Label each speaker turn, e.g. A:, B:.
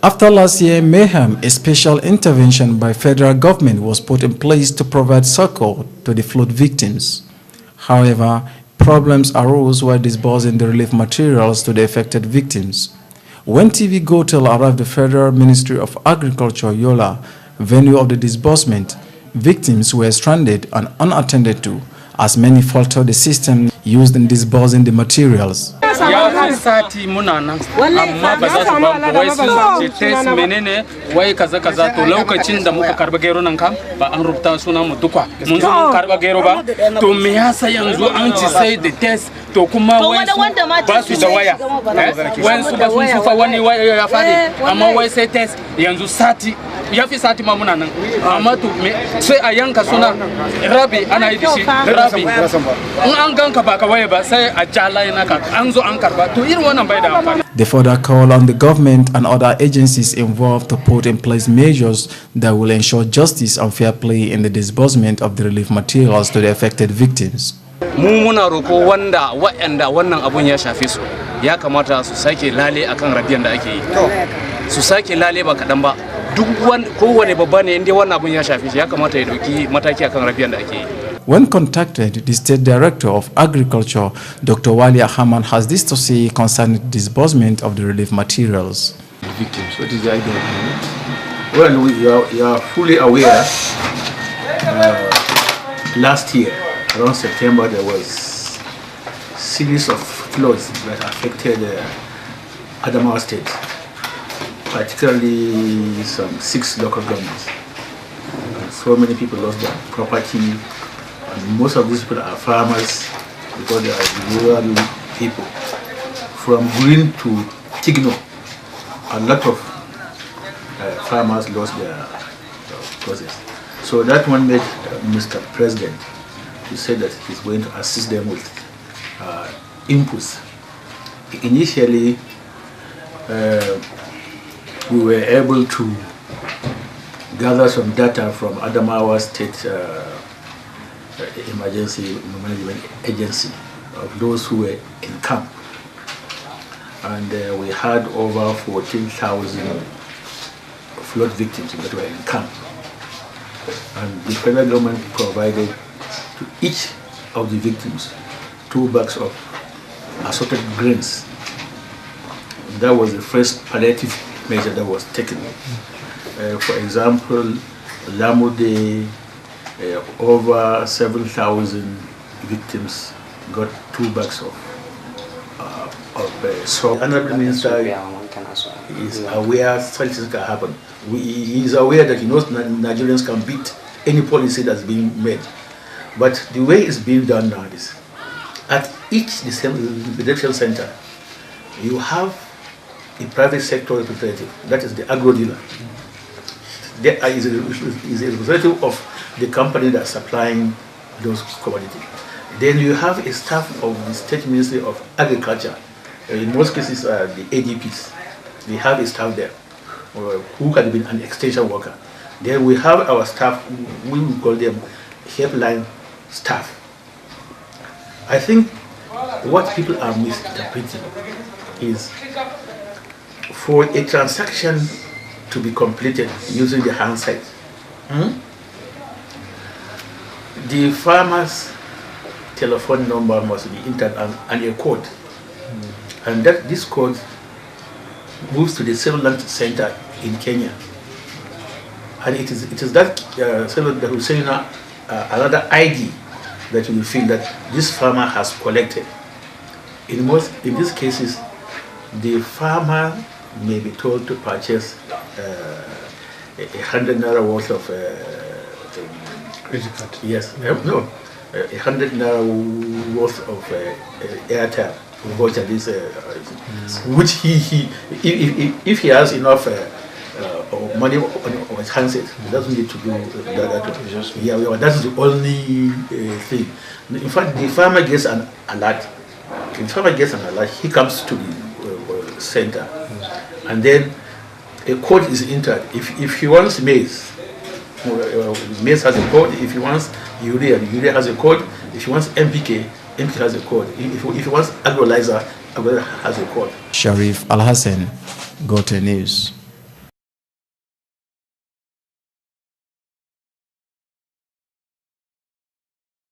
A: After last year mayhem, a special intervention by federal government was put in place to provide succor to the flood victims. However, problems arose while disbursing the relief materials to the affected victims. When TV Gotel arrived at the Federal Ministry of Agriculture, Yola, venue of the disbursement, victims were stranded and unattended to, as many faltered the system used in disbursing the materials.
B: ya sati muna nan amma ba za su ba wai sun ce test menene wai kaza kaza to lokacin da muka karba gero nan kam ba an rubuta sunan mu duka mun zo karba gero ba to me yasa yanzu an ci sai da test to kuma wai ba su da waya wai su ba su fa wani waya ya fadi amma wai sai test yanzu sati ya fi sati ma muna nan amma to sai a yanka suna rabi ana yi da shi rabi in an ganka ba ka waye ba sai a jala naka an zo an karba to irin wannan bai da amfani.
A: They further call on the government and other agencies involved to put in place measures that will ensure justice and fair play in the disbursement of the relief materials to the affected victims.
B: Mu muna roko wanda waɗanda wannan abun ya shafe su ya kamata su sake lale akan rabiyan da ake yi. Su sake lale ba kadan ba. Duk kowane babba ne inda wannan abun ya shafe shi ya kamata ya dauki mataki akan rabiyan da ake yi.
A: When contacted, the State Director of Agriculture, Dr. Wali Ahman, has this to say concerning the disbursement of the relief materials.
C: The victims, what is the idea of it? Well, you are fully aware, last year, around September, there was a series of floods that affected Adamawa State, particularly some 6 local governments. And so many people lost their property. And most of these people are farmers because they are rural people. From Green to Tigno, a lot of farmers lost their process. So that one made Mr. President to say that he's going to assist them with inputs. Initially, we were able to gather some data from Adamawa State Emergency Management Agency of those who were in camp, and we had over 14,000 flood victims that were in camp, and the federal government provided to each of the victims 2 bags of assorted grains. And that was the first palliative measure that was taken. For example, Lamude, over 7,000 victims got 2 bags of salt. The Honorable Minister is aware such things can happen. He is aware that he knows Nigerians can beat any policy that's being made. But the way it's being done now is, at each detection center, you have a private sector representative, that is the agro dealer. There is a representative of the company that's supplying those commodities. Then you have a staff of the State Ministry of Agriculture, in most cases the ADPs. We have a staff there who can be an extension worker. Then we have our staff, we will call them helpline staff. I think what people are misinterpreting is for a transaction to be completed using the handset. The farmer's telephone number must be entered and a code. And that this code moves to the cellular center in Kenya. And it is that cellular that will send another ID that will feel that this farmer has collected. In these cases, the farmer may be told to purchase 100 naira worth of credit card. Yes, no, 100 naira worth of airtime voucher. This, which if he has enough money on his handset, he doesn't need to do that. Yeah, that's the only thing. In fact, the farmer gets an alert. If the farmer gets an alert, he comes to the center, and then a code is entered. If he wants maize, maize has a code. If he wants urea, urea has a code. If he wants NPK, NPK has a code. If he wants agrolyzer, agrolyzer has a code.
A: Sharif Al Hassan, Gote News.